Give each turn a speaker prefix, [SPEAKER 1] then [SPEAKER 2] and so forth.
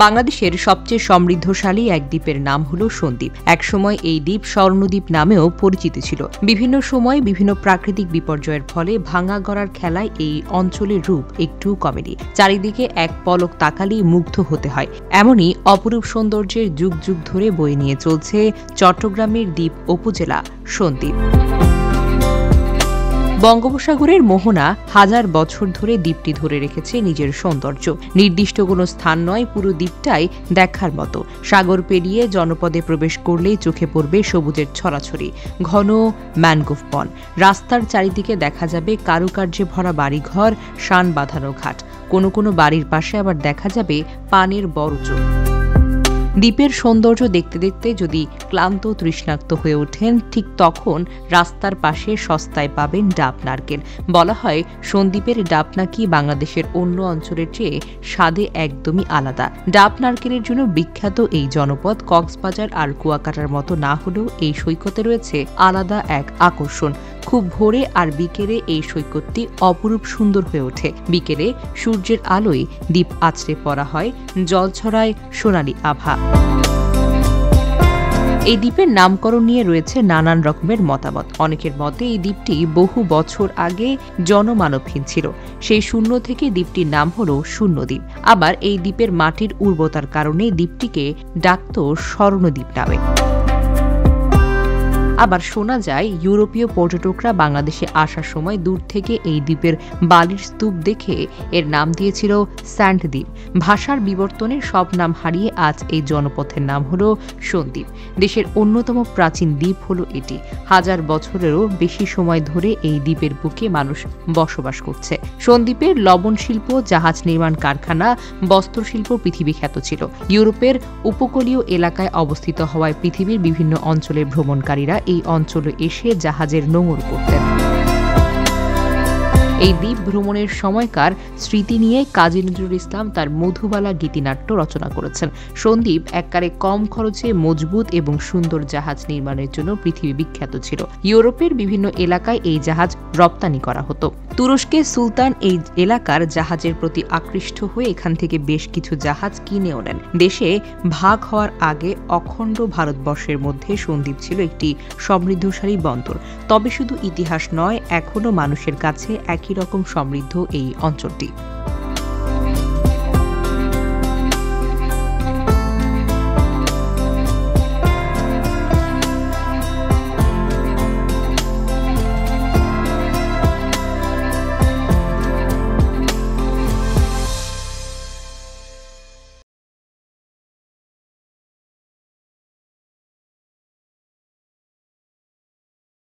[SPEAKER 1] বাংলাদেশের সবচেয়ে সমৃদ্ধশালী এক দ্বীপের নাম হল সন্দ্বীপ। একসময় এই দ্বীপ স্বর্ণদ্বীপ নামেও পরিচিত ছিল। বিভিন্ন সময়ে বিভিন্ন প্রাকৃতিক বিপর্যয়ের ফলে ভাঙা গড়ার খেলায় এই অঞ্চলের রূপ একটু কমেনি। চারিদিকে এক পলক তাকালেই মুগ্ধ হতে হয়। এমনই অপরূপ সৌন্দর্যের যুগ যুগ ধরে বয়ে নিয়ে চলছে চট্টগ্রামের দ্বীপ উপজেলা সন্দ্বীপ। বঙ্গোপসাগরের মোহনা হাজার বছর ধরে দ্বীপটি ধরে রেখেছে নিজের সৌন্দর্য। নির্দিষ্ট কোনো স্থান নয়, পুরো দ্বীপটাই দেখার মতো। সাগর পেরিয়ে জনপদে প্রবেশ করলেই চোখে পড়বে সবুজের ছড়াছড়ি, ঘন ম্যানগ্রোভ বন। রাস্তার চারিদিকে দেখা যাবে কারুকার্যে ভরা বাড়িঘর, শান বাঁধানো ঘাট। কোনো কোনো বাড়ির পাশে আবার দেখা যাবে পানের বড় চোখ। দ্বীপের সৌন্দর্য দেখতে দেখতে যদি ক্লান্ত তৃষ্ণাক্ত হয়ে ওঠেন, ঠিক তখন রাস্তার পাশে সস্তায় পাবেন ডাব নারকেল। বলা হয় সন্দ্বীপের ডাব নাকি বাংলাদেশের অন্য অঞ্চলের চেয়ে স্বাদে একদমই আলাদা। ডাব নারকেলের জন্য বিখ্যাত এই জনপদ কক্সবাজার আর কুয়াকাটার মতো না হলেও এই সৈকতে রয়েছে আলাদা এক আকর্ষণ। খুব ভোরে আর বিকেলে এই সৈকতটি অপরূপ সুন্দর হয়ে ওঠে। বিকেলে সূর্যের আলোয় দ্বীপ আছড়ে পড়া হয়, জল ছড়ায় সোনালি আভা। এই দ্বীপের নামকরণ নিয়ে রয়েছে নানান রকমের মতামত। অনেকের মতে এই দ্বীপটি বহু বছর আগে জনমানবহীন ছিল। সেই শূন্য থেকে দ্বীপটির নাম হল শূন্যদ্বীপ। আবার এই দ্বীপের মাটির উর্বরতার কারণে দ্বীপটিকে ডাকত স্বর্ণদ্বীপ নামে। আবার শোনা যায় ইউরোপীয় পর্যটকরা বাংলাদেশে আসার সময় দূর থেকে এই দ্বীপের বালির স্তূপ দেখে এর নাম দিয়েছিল স্যান্ড দ্বীপ। ভাষার বিবর্তনে সব নাম হারিয়ে আজ এই জনপথের নাম হল সন্দ্বীপ। দেশের অন্যতম প্রাচীন দ্বীপ হল এটি। হাজার বছরেরও বেশি সময় ধরে এই দ্বীপের বুকে মানুষ বসবাস করছে। সন্দ্বীপের লবণ শিল্প, জাহাজ নির্মাণ কারখানা, বস্ত্রশিল্প পৃথিবী খ্যাত ছিল। ইউরোপের উপকূলীয় এলাকায় অবস্থিত হওয়ায় পৃথিবীর বিভিন্ন অঞ্চলের ভ্রমণকারীরা এই অঞ্চলে এসে জাহাজের নোঙর করতেন। এই দ্বীপ ভ্রমণের সময়কার স্মৃতি নিয়ে কাজী নজরুল ইসলাম তার মধুবালা গীতিনাট্য রচনা করেছেন। সন্দ্বীপ এককালে কম খরচে মজবুত এবং সুন্দর জাহাজ নির্মাণের জন্য পৃথিবী বিখ্যাত ছিল। ইউরোপের বিভিন্ন এলাকায় এই জাহাজ রপ্তানি করা হতো। তুরস্কের সুলতান এই এলাকার জাহাজের প্রতি আকৃষ্ট হয়ে এখান থেকে বেশ কিছু জাহাজ কিনেও নেন। দেশে ভাগ হওয়ার আগে অখণ্ড ভারতবর্ষের মধ্যে সন্দ্বীপ ছিল একটি সমৃদ্ধশালী বন্দর। তবে শুধু ইতিহাস নয়, এখনও মানুষের কাছে একই রকম সমৃদ্ধ এই অঞ্চলটি।